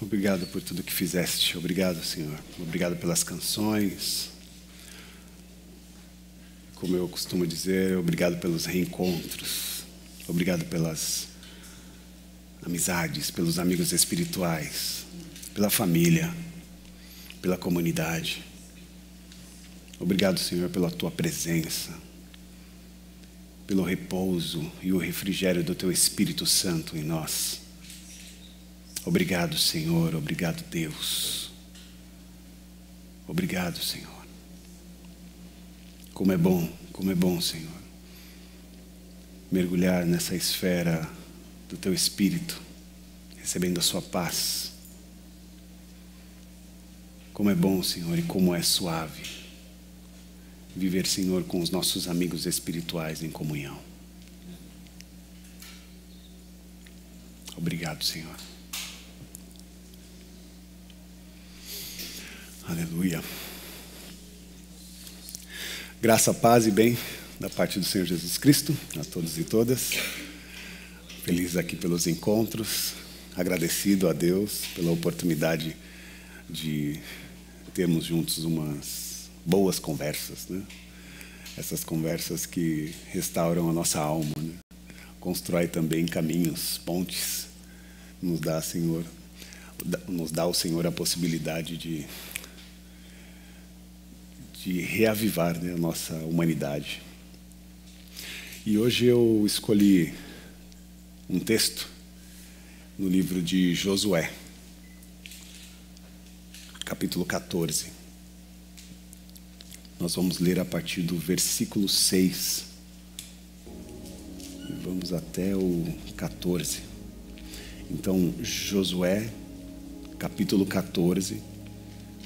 Obrigado por tudo que fizeste. Obrigado, Senhor. Obrigado pelas canções. Como eu costumo dizer, obrigado pelos reencontros. Obrigado pelas amizades, pelos amigos espirituais, pela família, pela comunidade. Obrigado, Senhor, pela tua presença, pelo repouso e o refrigério do teu Espírito Santo em nós. Obrigado, Senhor. Obrigado, Deus. Obrigado, Senhor. Como é bom, Senhor, mergulhar nessa esfera do teu Espírito, recebendo a sua paz. Como é bom, Senhor, e como é suave viver, Senhor, com os nossos amigos espirituais em comunhão. Obrigado, Senhor. Aleluia. Graça, paz e bem da parte do Senhor Jesus Cristo a todos e todas. Feliz aqui pelos encontros, agradecido a Deus pela oportunidade de termos juntos umas boas conversas, né? Essas conversas que restauram a nossa alma, né? Constrói também caminhos, pontes, nos dá o Senhor a possibilidade de reavivar, né, a nossa humanidade. E hoje eu escolhi um texto no livro de Josué, capítulo 14. Nós vamos ler a partir do versículo 6 e vamos até o 14. Então, Josué, capítulo 14,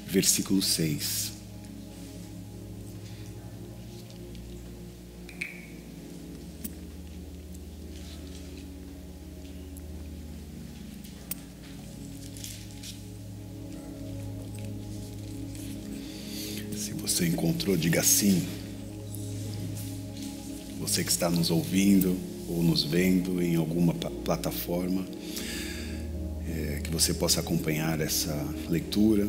versículo 6. Você encontrou, diga sim. Você que está nos ouvindo ou nos vendo em alguma plataforma, que você possa acompanhar essa leitura,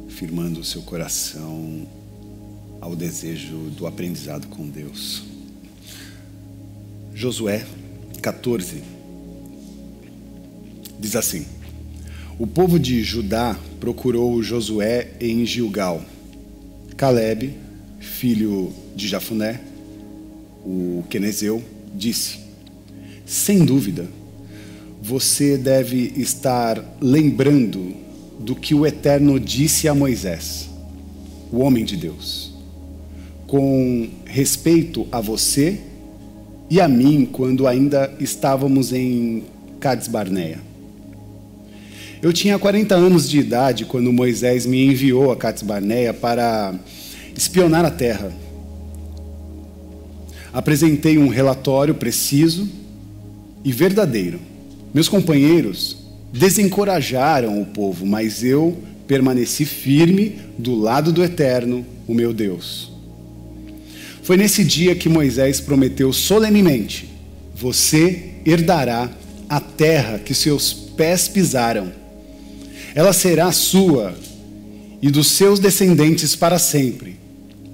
firmando o seu coração ao desejo do aprendizado com Deus. Josué 14 diz assim: o povo de Judá procurou Josué em Gilgal. Calebe, filho de Jefuné, o quenezeu, disse: sem dúvida, você deve estar lembrando do que o Eterno disse a Moisés, o homem de Deus, com respeito a você e a mim, quando ainda estávamos em Cades Barneia. Eu tinha 40 anos de idade quando Moisés me enviou a Cades Barneia para espionar a terra. Apresentei um relatório preciso e verdadeiro. Meus companheiros desencorajaram o povo, mas eu permaneci firme do lado do Eterno, o meu Deus. Foi nesse dia que Moisés prometeu solenemente: você herdará a terra que seus pés pisaram. Ela será sua e dos seus descendentes para sempre,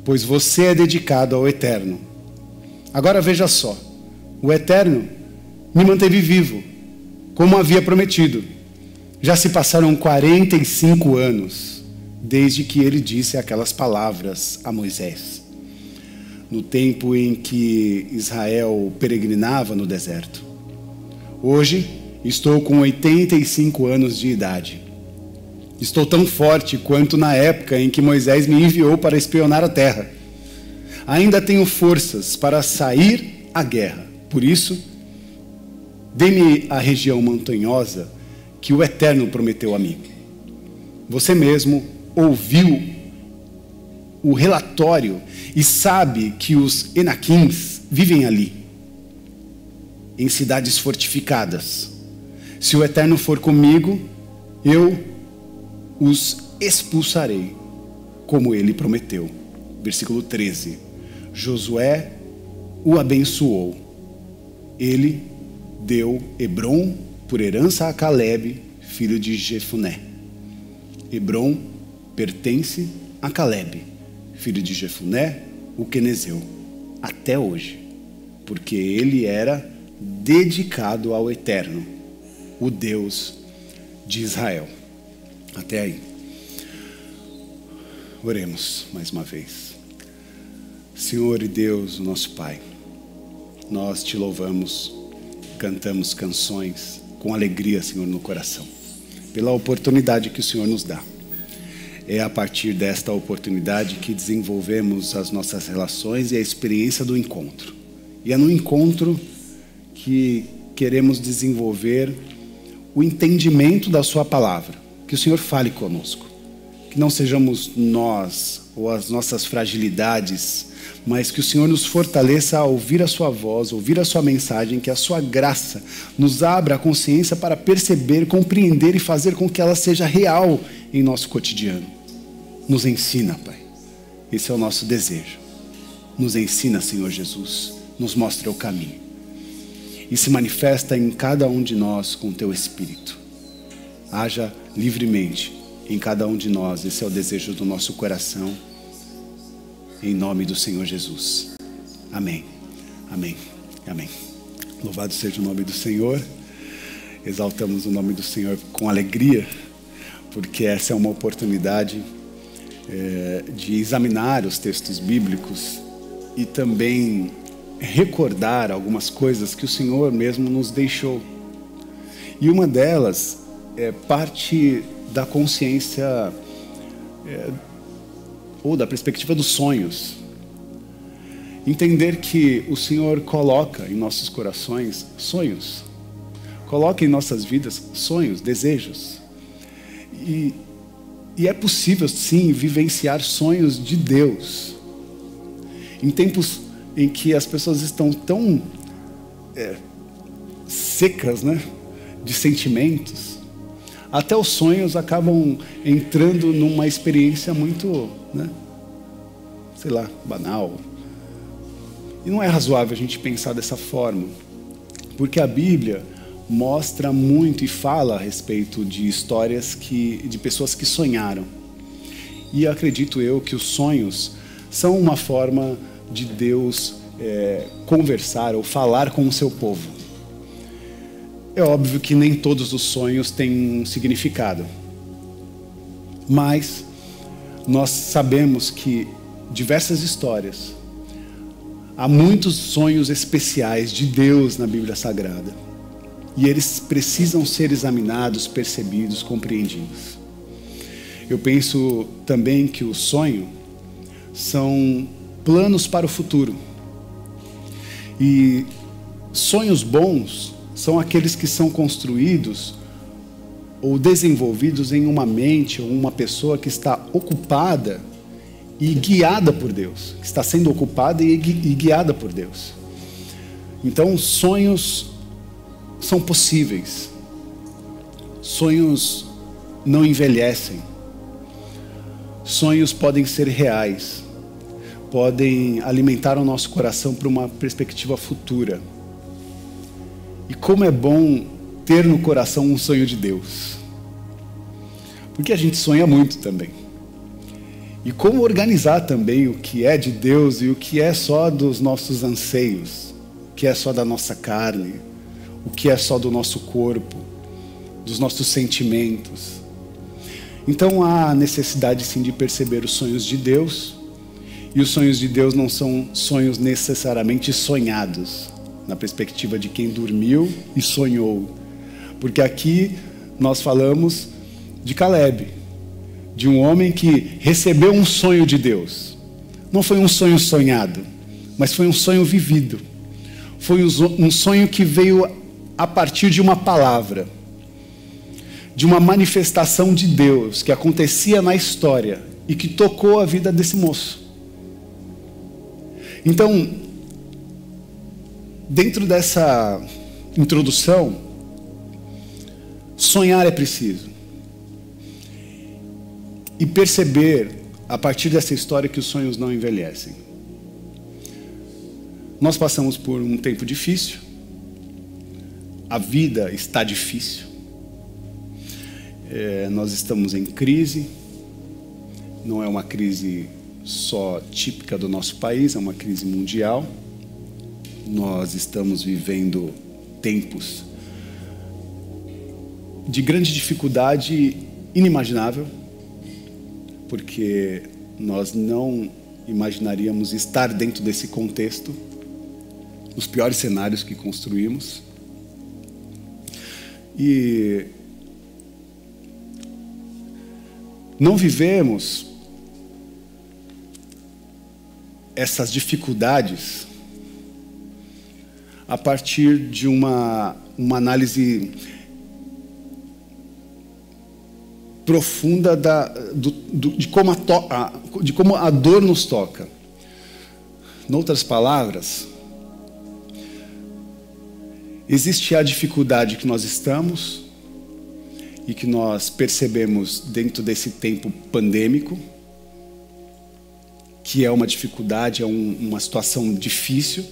pois você é dedicado ao Eterno. Agora veja só, o Eterno me manteve vivo, como havia prometido. Já se passaram 45 anos desde que ele disse aquelas palavras a Moisés, no tempo em que Israel peregrinava no deserto. Hoje estou com 85 anos de idade. Estou tão forte quanto na época em que Moisés me enviou para espionar a terra. Ainda tenho forças para sair à guerra. Por isso, dê-me a região montanhosa que o Eterno prometeu a mim. Você mesmo ouviu o relatório e sabe que os Enaquins vivem ali, em cidades fortificadas. Se o Eterno for comigo, eu os expulsarei, como ele prometeu. Versículo 13. Josué o abençoou. Ele deu Hebrom por herança a Calebe, filho de Jefuné. Hebrom pertence a Calebe, filho de Jefuné, o quenezeu, até hoje, porque ele era dedicado ao Eterno, o Deus de Israel. Até aí. Oremos mais uma vez. Senhor e Deus, nosso Pai, nós te louvamos, cantamos canções com alegria, Senhor, no coração, pela oportunidade que o Senhor nos dá. É a partir desta oportunidade que desenvolvemos as nossas relações e a experiência do encontro. E é no encontro que queremos desenvolver o entendimento da sua palavra. Que o Senhor fale conosco. Que não sejamos nós ou as nossas fragilidades, mas que o Senhor nos fortaleça a ouvir a sua voz, ouvir a sua mensagem, que a sua graça nos abra a consciência para perceber, compreender e fazer com que ela seja real em nosso cotidiano. Nos ensina, Pai. Esse é o nosso desejo. Nos ensina, Senhor Jesus. Nos mostra o caminho. E se manifesta em cada um de nós com o teu Espírito. Haja livremente em cada um de nós. Esse é o desejo do nosso coração. Em nome do Senhor Jesus. Amém. Amém. Amém. Louvado seja o nome do Senhor. Exaltamos o nome do Senhor com alegria, porque essa é uma oportunidade de examinar os textos bíblicos e também recordar algumas coisas que o Senhor mesmo nos deixou. E uma delas é parte da consciência ou da perspectiva dos sonhos. Entender que o Senhor coloca em nossos corações sonhos, coloca em nossas vidas sonhos, desejos. E é possível, sim, vivenciar sonhos de Deus. Em tempos em que as pessoas estão tão secas, né, de sentimentos, até os sonhos acabam entrando numa experiência muito, sei lá, banal. E não é razoável a gente pensar dessa forma, porque a Bíblia mostra muito e fala a respeito de histórias de pessoas que sonharam. E acredito eu que os sonhos são uma forma de Deus conversar ou falar com o seu povo. É óbvio que nem todos os sonhos têm um significado, mas nós sabemos que diversas histórias, há muitos sonhos especiais de Deus na Bíblia Sagrada. E eles precisam ser examinados, percebidos, compreendidos. Eu penso também que o sonho são planos para o futuro. E sonhos bons são aqueles que são construídos ou desenvolvidos em uma mente ou uma pessoa que está ocupada e guiada por Deus. Que está sendo ocupada e guiada por Deus. Então, sonhos são possíveis. Sonhos não envelhecem. Sonhos podem ser reais. Podem alimentar o nosso coração para uma perspectiva futura. E como é bom ter no coração um sonho de Deus. Porque a gente sonha muito também. E como organizar também o que é de Deus e o que é só dos nossos anseios, o que é só da nossa carne, o que é só do nosso corpo, dos nossos sentimentos. Então há necessidade sim de perceber os sonhos de Deus, e os sonhos de Deus não são sonhos necessariamente sonhados, na perspectiva de quem dormiu e sonhou. Porque aqui nós falamos de Calebe, de um homem que recebeu um sonho de Deus. Não foi um sonho sonhado, mas foi um sonho vivido. Foi um sonho que veio a partir de uma palavra, de uma manifestação de Deus que acontecia na história e que tocou a vida desse moço. Então, dentro dessa introdução, sonhar é preciso. E perceber, a partir dessa história, que os sonhos não envelhecem. Nós passamos por um tempo difícil, a vida está difícil. Nós estamos em crise. Não é uma crise só típica do nosso país, é uma crise mundial. Nós estamos vivendo tempos de grande dificuldade inimaginável, porque nós não imaginaríamos estar dentro desse contexto, nos piores cenários que construímos. E não vivemos essas dificuldades a partir de uma análise profunda de como a dor nos toca. Em outras palavras, existe a dificuldade que nós estamos e que nós percebemos dentro desse tempo pandêmico, que é uma dificuldade, é uma situação difícil.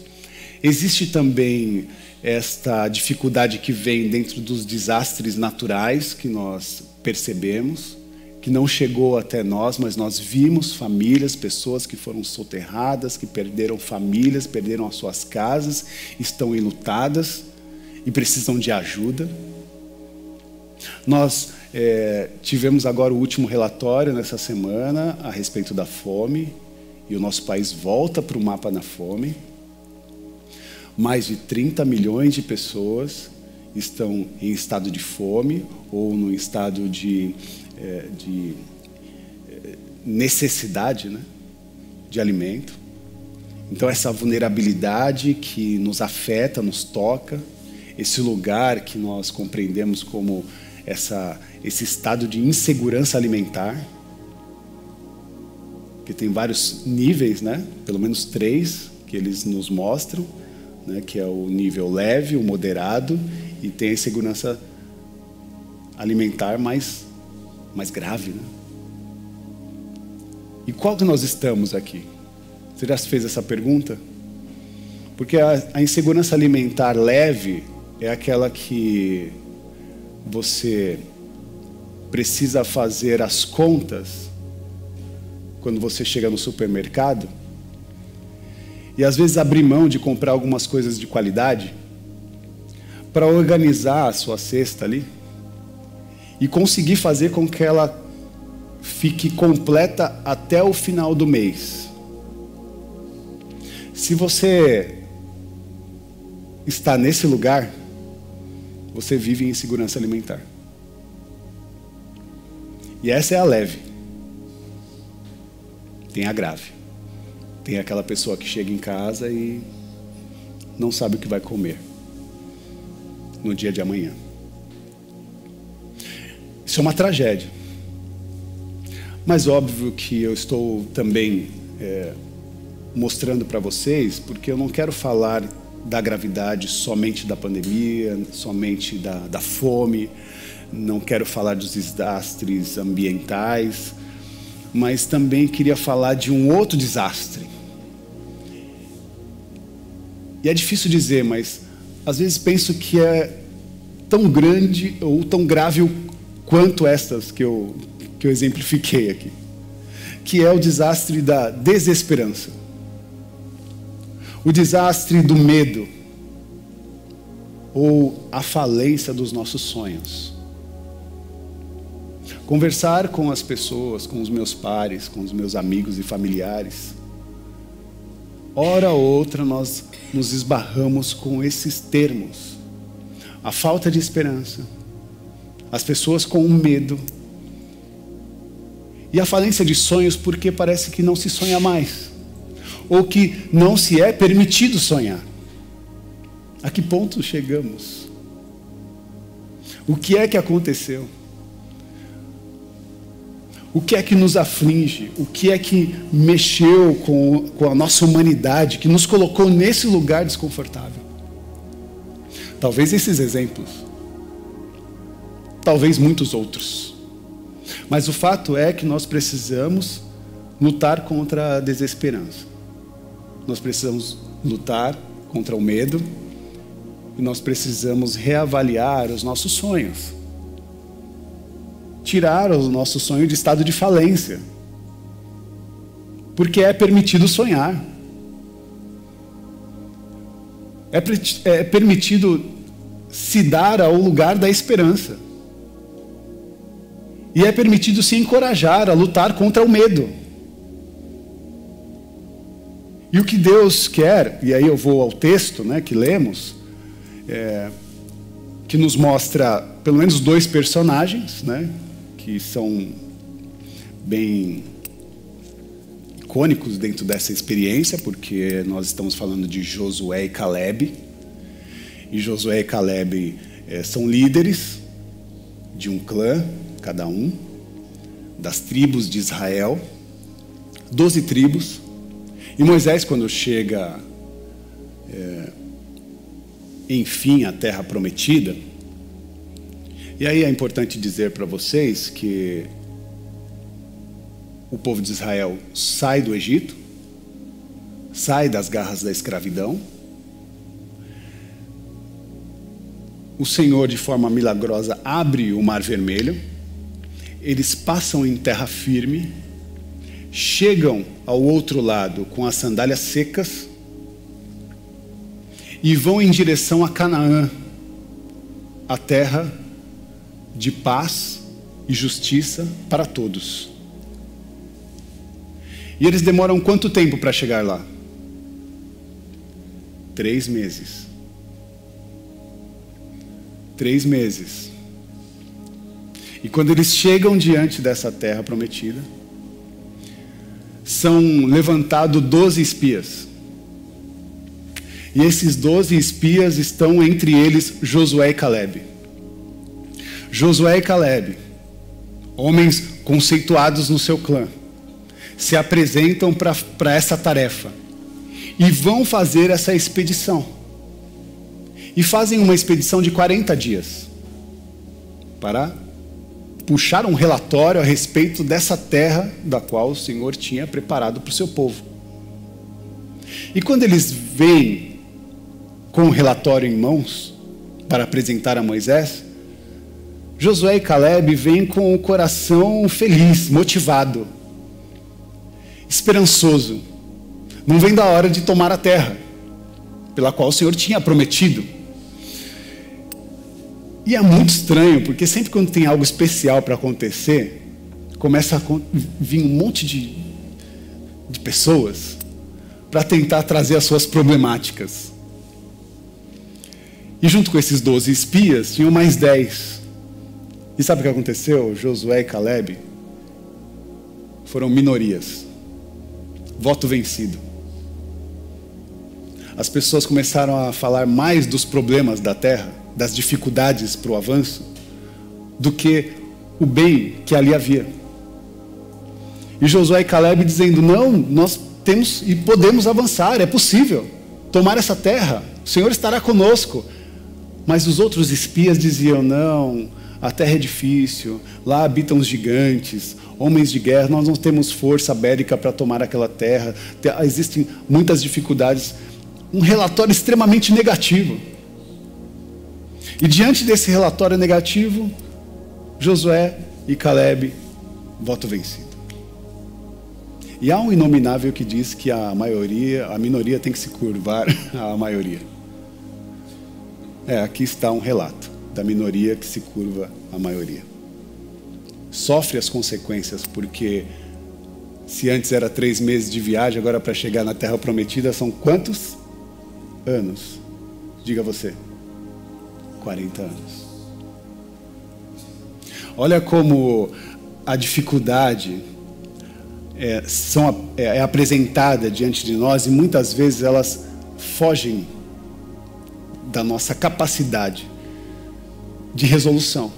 Existe também esta dificuldade que vem dentro dos desastres naturais que nós percebemos, que não chegou até nós, mas nós vimos famílias, pessoas que foram soterradas, que perderam famílias, perderam as suas casas, estão enlutadas e precisam de ajuda. Nós tivemos agora o último relatório nessa semana a respeito da fome, e o nosso país volta para o mapa da fome. Mais de 30 milhões de pessoas estão em estado de fome ou no estado de necessidade, né, de alimento. Então, essa vulnerabilidade que nos afeta, nos toca, esse lugar que nós compreendemos como esse estado de insegurança alimentar, que tem vários níveis, né? Pelo menos 3 que eles nos mostram, né? Que é o nível leve, o moderado, e tem a insegurança alimentar mais grave, né? E qual que nós estamos aqui? Você já se fez essa pergunta? Porque a insegurança alimentar leve é aquela que você precisa fazer as contas quando você chega no supermercado e às vezes abrir mão de comprar algumas coisas de qualidade para organizar a sua cesta ali e conseguir fazer com que ela fique completa até o final do mês. Se você está nesse lugar, você vive em insegurança alimentar. E essa é a leve. Tem a grave. Tem aquela pessoa que chega em casa e não sabe o que vai comer no dia de amanhã. Isso é uma tragédia. Mas óbvio que eu estou também mostrando para vocês, porque eu não quero falar da gravidade somente da pandemia, somente da fome, não quero falar dos desastres ambientais, mas também queria falar de um outro desastre. E é difícil dizer, mas às vezes penso que é tão grande ou tão grave quanto estas que eu exemplifiquei aqui, que é o desastre da desesperança, o desastre do medo, ou a falência dos nossos sonhos. Conversar com as pessoas, com os meus pares, com os meus amigos e familiares, hora ou outra nós nos esbarramos com esses termos: a falta de esperança, as pessoas com o medo e a falência de sonhos, porque parece que não se sonha mais, ou que não se é permitido sonhar. A que ponto chegamos? O que é que aconteceu? O que é que nos aflige? O que é que mexeu com a nossa humanidade, que nos colocou nesse lugar desconfortável? Talvez esses exemplos. Talvez muitos outros. Mas o fato é que nós precisamos lutar contra a desesperança. Nós precisamos lutar contra o medo e nós precisamos reavaliar os nossos sonhos. Tirar o nosso sonho de estado de falência. Porque é permitido sonhar. É permitido se dar ao lugar da esperança. E é permitido se encorajar a lutar contra o medo. E o que Deus quer, e aí eu vou ao texto, né, que lemos, que nos mostra pelo menos 2 personagens, né, que são bem icônicos dentro dessa experiência, porque nós estamos falando de Josué e Caleb. E Josué e Caleb são líderes de um clã, cada um, das tribos de Israel, 12 tribos. E Moisés, quando chega, enfim, à Terra Prometida, e aí é importante dizer para vocês que o povo de Israel sai do Egito, sai das garras da escravidão. O Senhor, de forma milagrosa, abre o Mar Vermelho. Eles passam em terra firme, chegam ao outro lado com as sandálias secas e vão em direção a Canaã, a terra de paz e justiça para todos. E eles demoram quanto tempo para chegar lá? 3 meses. 3 meses. E quando eles chegam diante dessa terra prometida, são levantados 12 espias. E esses 12 espias estão entre eles Josué e Caleb. Josué e Caleb, homens conceituados no seu clã, se apresentam para essa tarefa e vão fazer essa expedição. E fazem uma expedição de 40 dias para puxar um relatório a respeito dessa terra da qual o Senhor tinha preparado para o seu povo. E quando eles vêm com o relatório em mãos para apresentar a Moisés, Josué e Caleb vêm com o coração feliz, motivado, esperançoso. Não vem da hora de tomar a terra pela qual o Senhor tinha prometido. E é muito estranho, porque sempre quando tem algo especial para acontecer, começa a vir um monte de pessoas para tentar trazer as suas problemáticas. E junto com esses 12 espias, tinham mais 10. E sabe o que aconteceu? Josué e Caleb foram minorias. Voto vencido. As pessoas começaram a falar mais dos problemas da terra, das dificuldades para o avanço, do que o bem que ali havia. E Josué e Caleb dizendo: não, nós temos e podemos avançar, é possível tomar essa terra, o Senhor estará conosco. Mas os outros espias diziam: não, a terra é difícil, lá habitam os gigantes, homens de guerra, nós não temos força bélica para tomar aquela terra, existem muitas dificuldades. Um relatório extremamente negativo. E diante desse relatório negativo, Josué e Caleb, voto vencido. E há um inominável que diz que a minoria tem que se curvar à maioria. Aqui está um relato da minoria que se curva à maioria. Sofre as consequências, porque se antes era 3 meses de viagem, agora para chegar na Terra Prometida são quantos anos? Diga você. 40 anos. Olha como a dificuldade é apresentada diante de nós e muitas vezes elas fogem da nossa capacidade de resolução,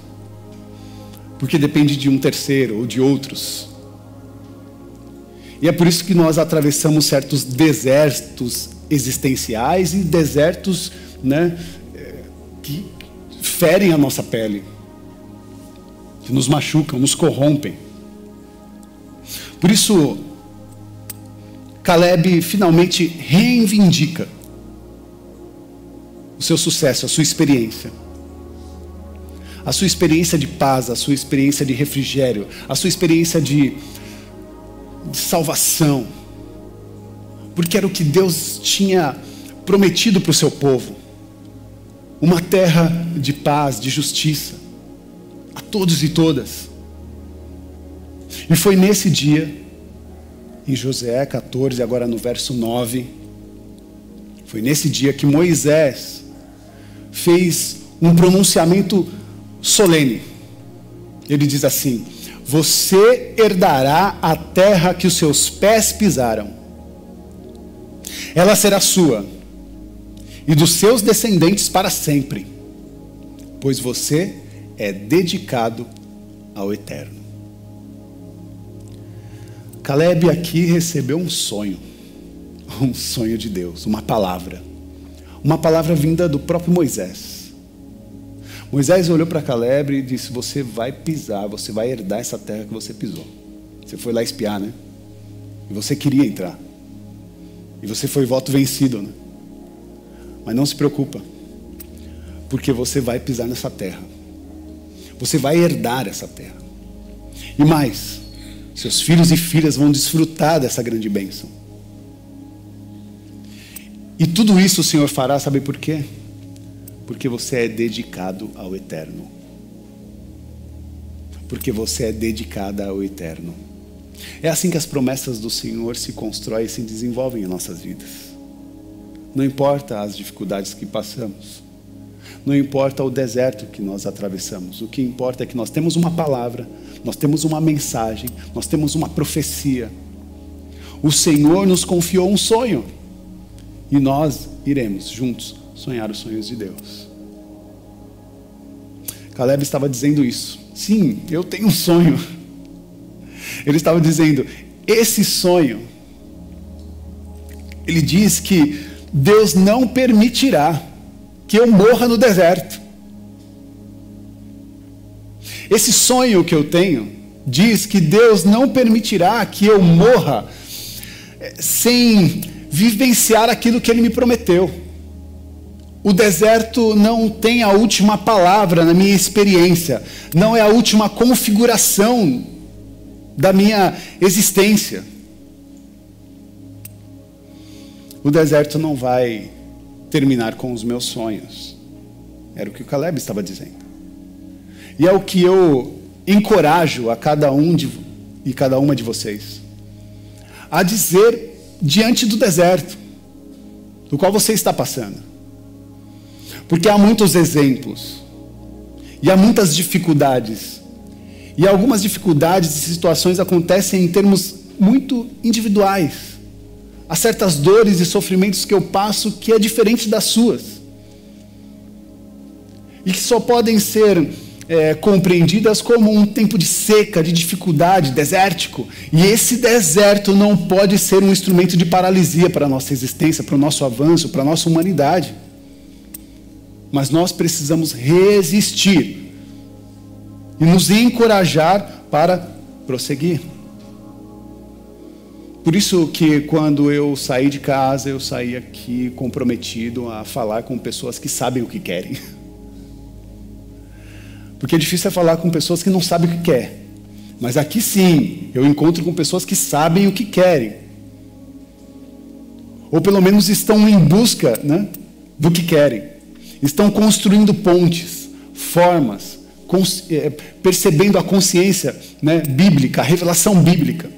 porque depende de um terceiro ou de outros. E é por isso que nós atravessamos certos desertos existenciais e desertos, que ferem a nossa pele, que nos machucam, nos corrompem. Por isso, Caleb finalmente reivindica o seu sucesso, a sua experiência. A sua experiência de paz, a sua experiência de refrigério, a sua experiência de salvação. Porque era o que Deus tinha prometido para o seu povo. Uma terra de paz, de justiça, a todos e todas. E foi nesse dia, em Josué 14, agora no verso 9, foi nesse dia que Moisés fez um pronunciamento solene. Ele diz assim: você herdará a terra que os seus pés pisaram. Ela será sua e dos seus descendentes para sempre, pois você é dedicado ao Eterno. Caleb aqui recebeu um sonho de Deus, uma palavra vinda do próprio Moisés. Moisés olhou para Caleb e disse: você vai pisar, você vai herdar essa terra que você pisou. Você foi lá espiar, né? E você queria entrar. E você foi voto vencido, né? Mas não se preocupa, porque você vai pisar nessa terra. Você vai herdar essa terra. E mais, seus filhos e filhas vão desfrutar dessa grande bênção. E tudo isso o Senhor fará, sabe por quê? Porque você é dedicado ao Eterno. Porque você é dedicada ao Eterno. É assim que as promessas do Senhor se constroem e se desenvolvem em nossas vidas. Não importa as dificuldades que passamos. Não importa o deserto que nós atravessamos. O que importa é que nós temos uma palavra, nós temos uma mensagem, nós temos uma profecia. O Senhor nos confiou um sonho. E nós iremos juntos sonhar os sonhos de Deus. Caleb estava dizendo isso. Sim, eu tenho um sonho. Ele estava dizendo, esse sonho, ele diz que Deus não permitirá que eu morra no deserto. Esse sonho que eu tenho diz que Deus não permitirá que eu morra sem vivenciar aquilo que Ele me prometeu. O deserto não tem a última palavra na minha experiência, não é a última configuração da minha existência. O deserto não vai terminar com os meus sonhos. Era o que o Caleb estava dizendo. E é o que eu encorajo a cada um e cada uma de vocês a dizer diante do deserto do qual você está passando. Porque há muitos exemplos e há muitas dificuldades. E algumas dificuldades e situações acontecem em termos muito individuais. Há certas dores e sofrimentos que eu passo que é diferente das suas. E que só podem ser compreendidas como um tempo de seca, de dificuldade, desértico. E esse deserto não pode ser um instrumento de paralisia para a nossa existência, para o nosso avanço, para a nossa humanidade. Mas nós precisamos resistir e nos encorajar para prosseguir. Por isso que quando eu saí de casa, eu saí aqui comprometido a falar com pessoas que sabem o que querem. Porque é difícil falar com pessoas que não sabem o que querem. Mas aqui sim, eu encontro com pessoas que sabem o que querem. Ou pelo menos estão em busca, né, do que querem. Estão construindo pontes, formas, percebendo a consciência, né, bíblica, a revelação bíblica.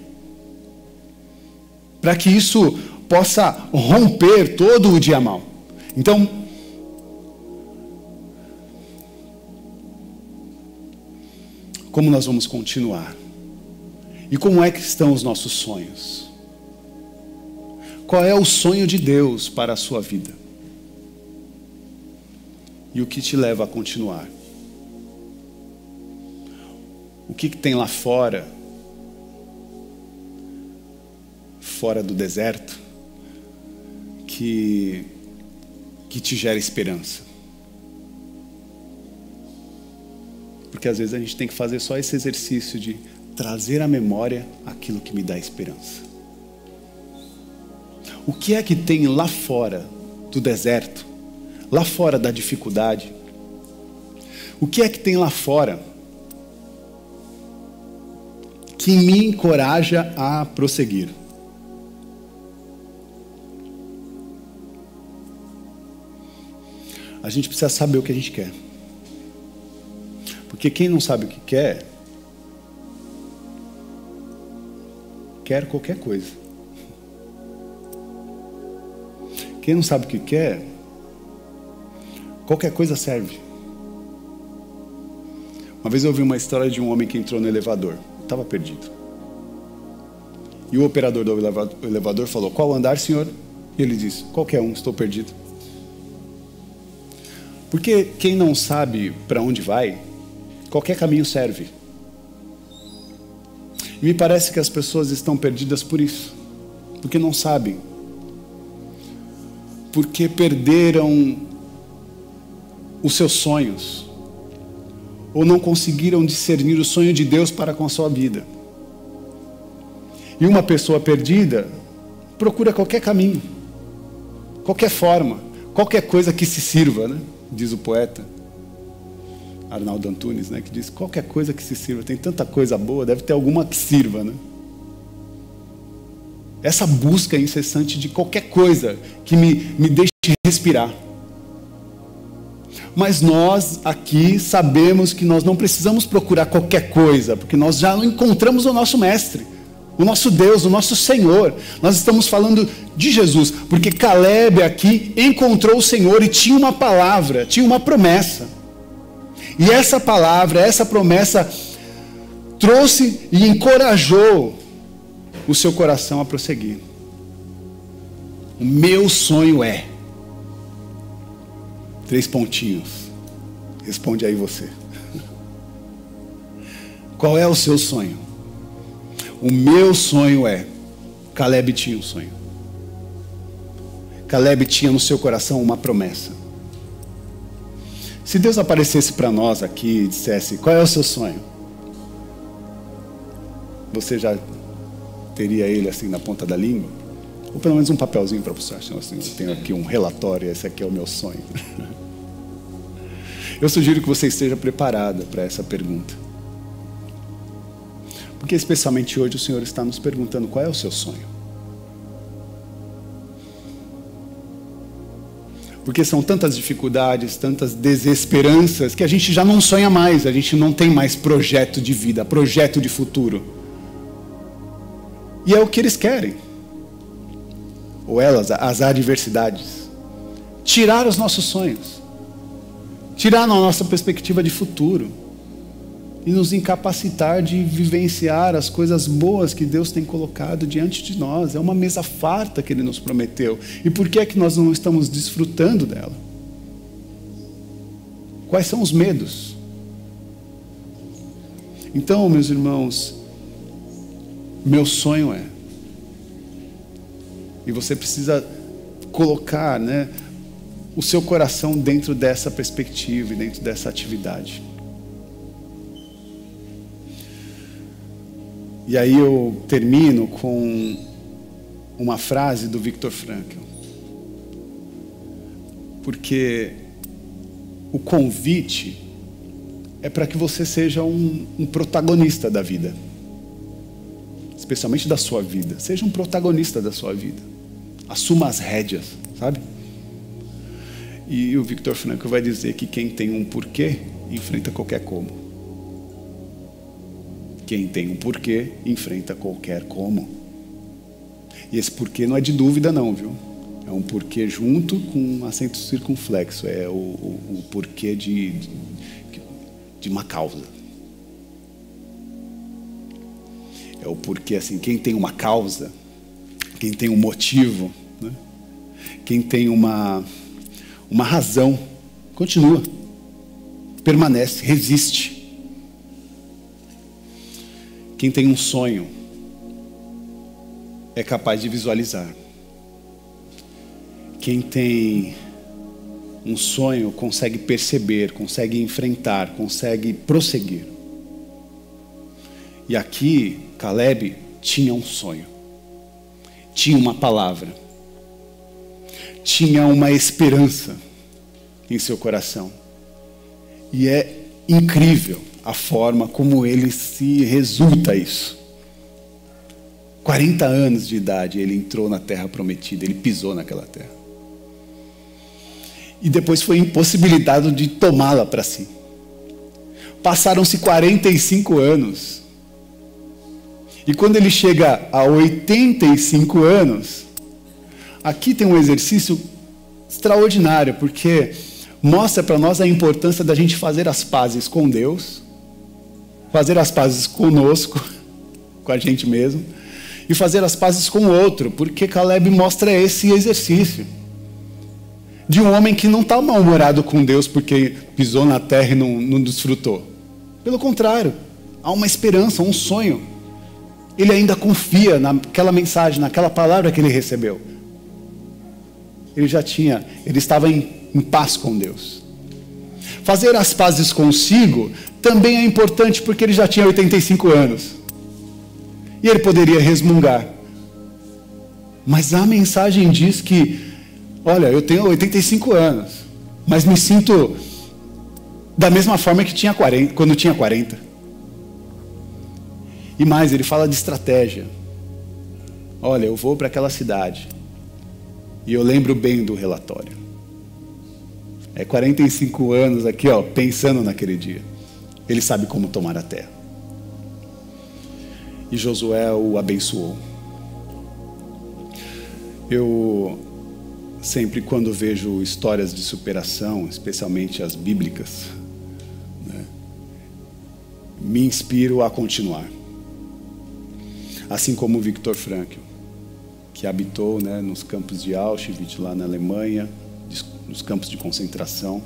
Para que isso possa romper todo o dia mal. Então, como nós vamos continuar? E como é que estão os nossos sonhos? Qual é o sonho de Deus para a sua vida? E o que te leva a continuar? O que tem lá fora do deserto, que te gera esperança? Porque às vezes a gente tem que fazer só esse exercício de trazer à memória aquilo que me dá esperança. O que é que tem lá fora do deserto, lá fora da dificuldade? O que é que tem lá fora que me encoraja a prosseguir? A gente precisa saber o que a gente quer. Porque quem não sabe o que quer, quer qualquer coisa. Quem não sabe o que quer, qualquer coisa serve. Uma vez eu ouvi uma história de um homem que entrou no elevador. Estava perdido. E o operador do elevador falou: qual andar, senhor? E ele disse: qualquer um, estou perdido. Porque quem não sabe para onde vai, qualquer caminho serve. E me parece que as pessoas estão perdidas por isso. Porque não sabem. Porque perderam os seus sonhos. Ou não conseguiram discernir o sonho de Deus para com a sua vida. E uma pessoa perdida procura qualquer caminho, qualquer forma, qualquer coisa que se sirva, né? Diz o poeta Arnaldo Antunes, né? Que diz: qualquer coisa que se sirva. Tem tanta coisa boa, deve ter alguma que sirva, né? Essa busca incessante de qualquer coisa que me deixe respirar. Mas nós aqui sabemos que nós não precisamos procurar qualquer coisa, porque nós já encontramos o nosso mestre, o nosso Deus, o nosso Senhor. Nós estamos falando de Jesus, porque Caleb aqui encontrou o Senhor e tinha uma palavra, tinha uma promessa. E essa palavra, essa promessa trouxe e encorajou o seu coração a prosseguir. O meu sonho é... 3 pontinhos. Responde aí você. Qual é o seu sonho? O meu sonho é... Caleb tinha um sonho. Caleb tinha no seu coração uma promessa. Se Deus aparecesse para nós aqui e dissesse: qual é o seu sonho? Você já teria ele assim na ponta da língua? Ou pelo menos um papelzinho para você. Assim, eu tenho aqui um relatório, esse aqui é o meu sonho. Eu sugiro que você esteja preparada para essa pergunta. Porque especialmente hoje o Senhor está nos perguntando: qual é o seu sonho? Porque são tantas dificuldades, tantas desesperanças, que a gente já não sonha mais, a gente não tem mais projeto de vida, projeto de futuro. E é o que eles querem. Ou elas, as adversidades. Tirar os nossos sonhos. Tirar a nossa perspectiva de futuro. E nos incapacitar de vivenciar as coisas boas que Deus tem colocado diante de nós. É uma mesa farta que Ele nos prometeu. E por que é que nós não estamos desfrutando dela? Quais são os medos? Então, meus irmãos, meu sonho é... E você precisa colocar, né, o seu coração dentro dessa perspectiva e dentro dessa atividade. E aí eu termino com uma frase do Viktor Frankl. Porque o convite é para que você seja um protagonista da vida. Especialmente da sua vida. Seja um protagonista da sua vida. Assuma as rédeas, sabe? E o Viktor Frankl vai dizer que quem tem um porquê, enfrenta qualquer como. Quem tem um porquê, enfrenta qualquer como. E esse porquê não é de dúvida não, viu? É um porquê junto com um acento circunflexo. É o porquê de uma causa. É o porquê, assim, quem tem uma causa, quem tem um motivo, né? Quem tem uma razão, continua, permanece, resiste. Quem tem um sonho é capaz de visualizar. Quem tem um sonho consegue perceber, consegue enfrentar, consegue prosseguir. E aqui, Caleb tinha um sonho, tinha uma palavra, tinha uma esperança. em seu coração. E é incrível a forma como ele se resulta isso. 40 anos de idade ele entrou na terra prometida, ele pisou naquela terra. E depois foi impossibilitado de tomá-la para si. Passaram-se 45 anos. E quando ele chega a 85 anos, aqui tem um exercício extraordinário, porque mostra para nós a importância da gente fazer as pazes com Deus, fazer as pazes conosco, com a gente mesmo, e fazer as pazes com o outro, porque Caleb mostra esse exercício de um homem que não está mal-humorado com Deus porque pisou na terra e não desfrutou. Pelo contrário, há uma esperança, um sonho. Ele ainda confia naquela mensagem, naquela palavra que ele recebeu. Ele estava em paz com Deus. Fazer as pazes consigo também é importante, porque ele já tinha 85 anos. E ele poderia resmungar. Mas a mensagem diz que, olha, eu tenho 85 anos, mas me sinto da mesma forma que tinha 40, quando tinha 40. E mais, ele fala de estratégia. Olha, eu vou para aquela cidade. E eu lembro bem do relatório. 45 anos aqui, pensando naquele dia. Ele sabe como tomar a terra. E Josué o abençoou. Eu sempre, quando vejo histórias de superação, especialmente as bíblicas, me inspiro a continuar. Assim como o Viktor Frankl, que habitou nos campos de Auschwitz, lá na Alemanha, nos campos de concentração,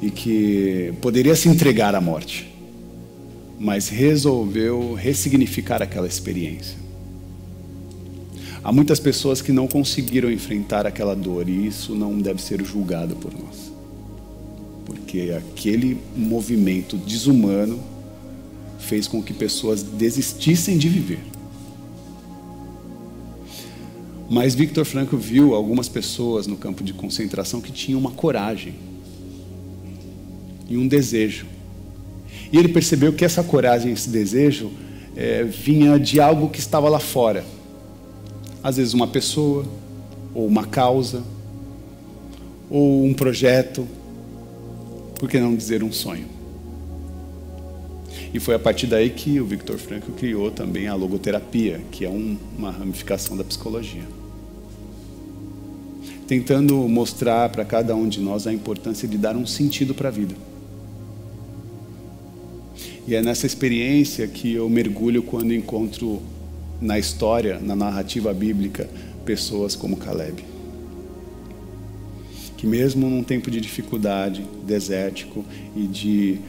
e que poderia se entregar à morte, mas resolveu ressignificar aquela experiência. Há muitas pessoas que não conseguiram enfrentar aquela dor, e isso não deve ser julgado por nós, porque aquele movimento desumano fez com que pessoas desistissem de viver. Mas Viktor Frankl viu algumas pessoas no campo de concentração que tinham uma coragem e um desejo. E ele percebeu que essa coragem, esse desejo, vinha de algo que estava lá fora. Às vezes uma pessoa, ou uma causa, ou um projeto, por que não dizer um sonho? E foi a partir daí que o Viktor Frankl criou também a logoterapia, que é uma ramificação da psicologia. Tentando mostrar para cada um de nós a importância de dar um sentido para a vida. E é nessa experiência que eu mergulho quando encontro na história, na narrativa bíblica, pessoas como Caleb. Que mesmo num tempo de dificuldade, desértico e de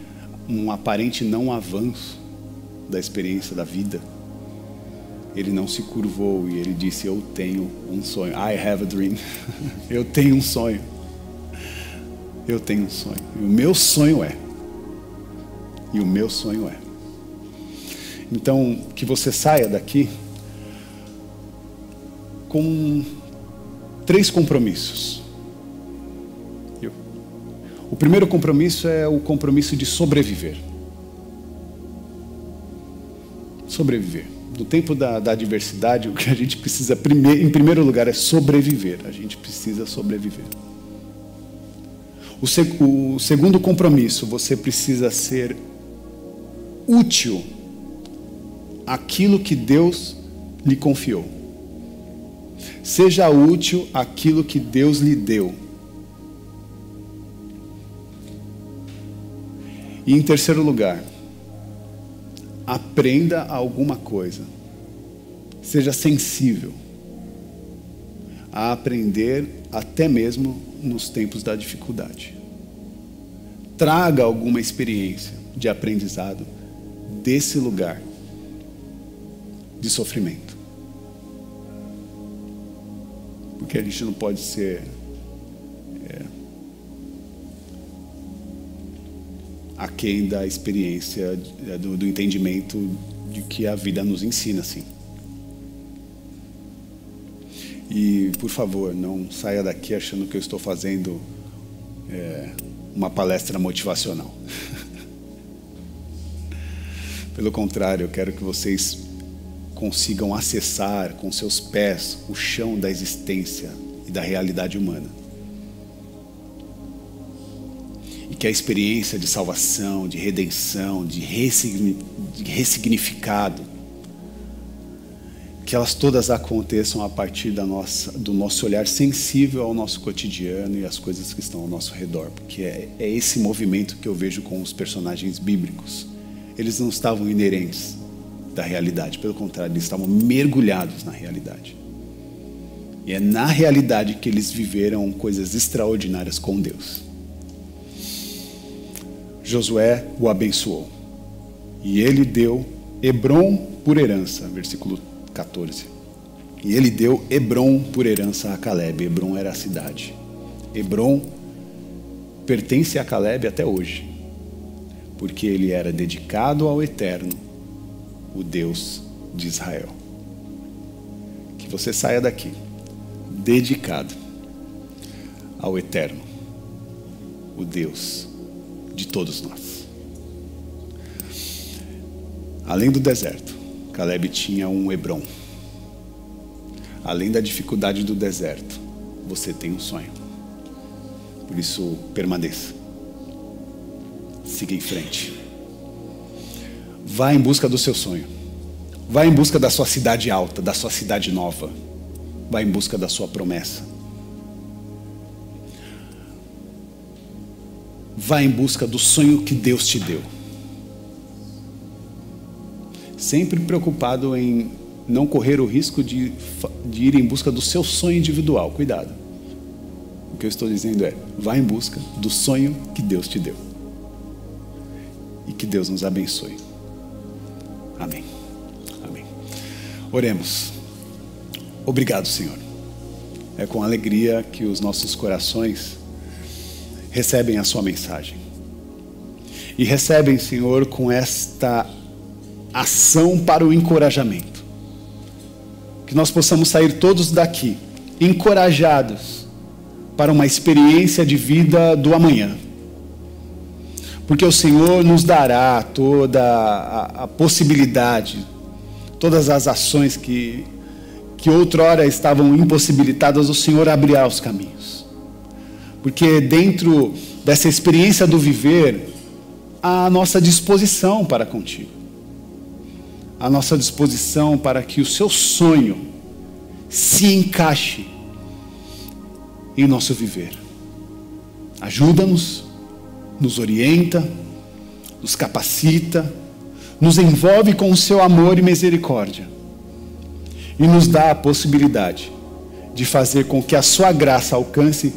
um aparente não avanço da experiência da vida, ele não se curvou e ele disse: eu tenho um sonho. I have a dream. Eu tenho um sonho. Eu tenho um sonho. E o meu sonho é. E o meu sonho é. Então, que você saia daqui com 3 compromissos. O primeiro compromisso é o compromisso de sobreviver. Sobreviver. No tempo da adversidade, o que a gente precisa, em primeiro lugar, é sobreviver. A gente precisa sobreviver. O segundo compromisso, você precisa ser útil àquilo que Deus lhe confiou. Seja útil àquilo que Deus lhe deu. E em terceiro lugar, aprenda alguma coisa. Seja sensível a aprender até mesmo nos tempos da dificuldade. Traga alguma experiência de aprendizado desse lugar de sofrimento. Porque a gente não pode ser aquém da experiência, do entendimento de que a vida nos ensina assim. E, por favor, não saia daqui achando que eu estou fazendo uma palestra motivacional. Pelo contrário, eu quero que vocês consigam acessar com seus pés o chão da existência e da realidade humana. E que a experiência de salvação, de redenção, de ressignificado, que elas todas aconteçam a partir do nosso olhar sensível ao nosso cotidiano e às coisas que estão ao nosso redor. Porque é esse movimento que eu vejo com os personagens bíblicos. Eles não estavam inerentes da realidade, pelo contrário, eles estavam mergulhados na realidade. E é na realidade que eles viveram coisas extraordinárias com Deus. Josué o abençoou. E ele deu Hebrom por herança, versículo 14. E ele deu Hebrom por herança a Caleb. Hebrom era a cidade. Hebrom pertence a Caleb até hoje, porque ele era dedicado ao Eterno, o Deus de Israel. Que você saia daqui dedicado ao Eterno, o Deus de todos nós. Além do deserto, Caleb tinha um Hebrom. Além da dificuldade do deserto, você tem um sonho. Por isso, permaneça. Siga em frente. Vá em busca do seu sonho. Vá em busca da sua cidade alta, da sua cidade nova. Vá em busca da sua promessa. Vá em busca do sonho que Deus te deu. Sempre preocupado em não correr o risco de ir em busca do seu sonho individual. Cuidado. O que eu estou dizendo é, vá em busca do sonho que Deus te deu. E que Deus nos abençoe. Amém. Amém. Oremos. Obrigado, Senhor. É com alegria que os nossos corações recebem a sua mensagem. E recebem, Senhor, com esta ação para o encorajamento. Que nós possamos sair todos daqui encorajados para uma experiência de vida do amanhã. Porque o Senhor nos dará toda a possibilidade, todas as ações que outrora estavam impossibilitadas, o Senhor abrirá os caminhos. Porque dentro dessa experiência do viver, há a nossa disposição para contigo. A nossa disposição para que o seu sonho se encaixe em nosso viver. Ajuda-nos, nos orienta, nos capacita, nos envolve com o seu amor e misericórdia e nos dá a possibilidade de fazer com que a sua graça alcance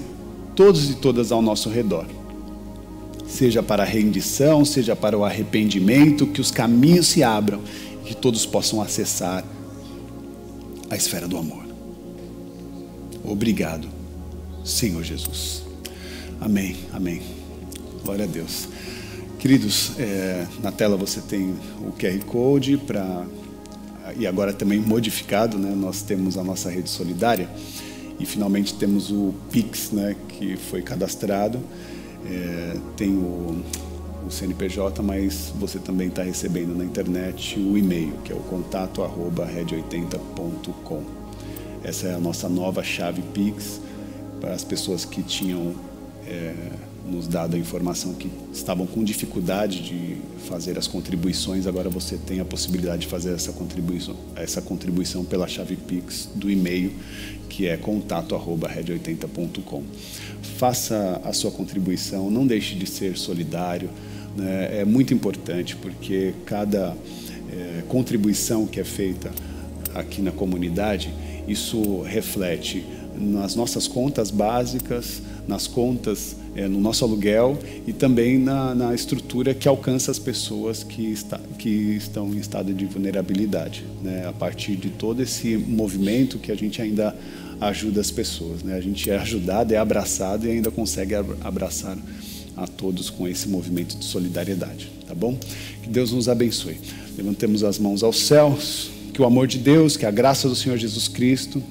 todos e todas ao nosso redor. Seja para a rendição, seja para o arrependimento, que os caminhos se abram e que todos possam acessar a esfera do amor. Obrigado, Senhor Jesus. Amém, amém. Glória a Deus. Queridos, na tela você tem o QR Code e agora também modificado, né? Nós temos a nossa rede solidária e finalmente temos o Pix, né? Que foi cadastrado. Tem o CNPJ, mas você também está recebendo na internet o e-mail, que é o contato@red80.com. Essa é a nossa nova chave Pix para as pessoas que tinham nos dado a informação que estavam com dificuldade de fazer as contribuições. Agora você tem a possibilidade de fazer essa contribuição pela chave Pix do e-mail, que é contato@red80.com. Faça a sua contribuição, não deixe de ser solidário, né? É muito importante, porque cada contribuição que é feita aqui na comunidade, isso reflete nas nossas contas básicas, nas contas, no nosso aluguel e também na estrutura que alcança as pessoas que estão em estado de vulnerabilidade, né? A partir de todo esse movimento que a gente ainda ajuda as pessoas, né? A gente é ajudado, é abraçado e ainda consegue abraçar a todos com esse movimento de solidariedade, tá bom? Que Deus nos abençoe. Levantemos as mãos aos céus, que o amor de Deus, que a graça do Senhor Jesus Cristo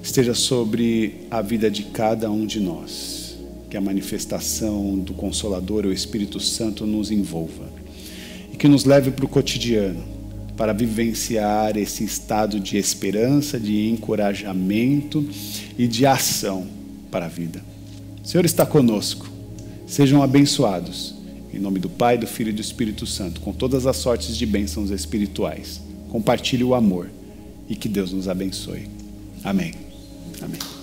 esteja sobre a vida de cada um de nós. que a manifestação do Consolador, o Espírito Santo, nos envolva e que nos leve para o cotidiano, para vivenciar esse estado de esperança, de encorajamento e de ação para a vida. O Senhor está conosco. Sejam abençoados. Em nome do Pai, do Filho e do Espírito Santo, com todas as sortes de bênçãos espirituais. Compartilhe o amor e que Deus nos abençoe. Amém. Amém.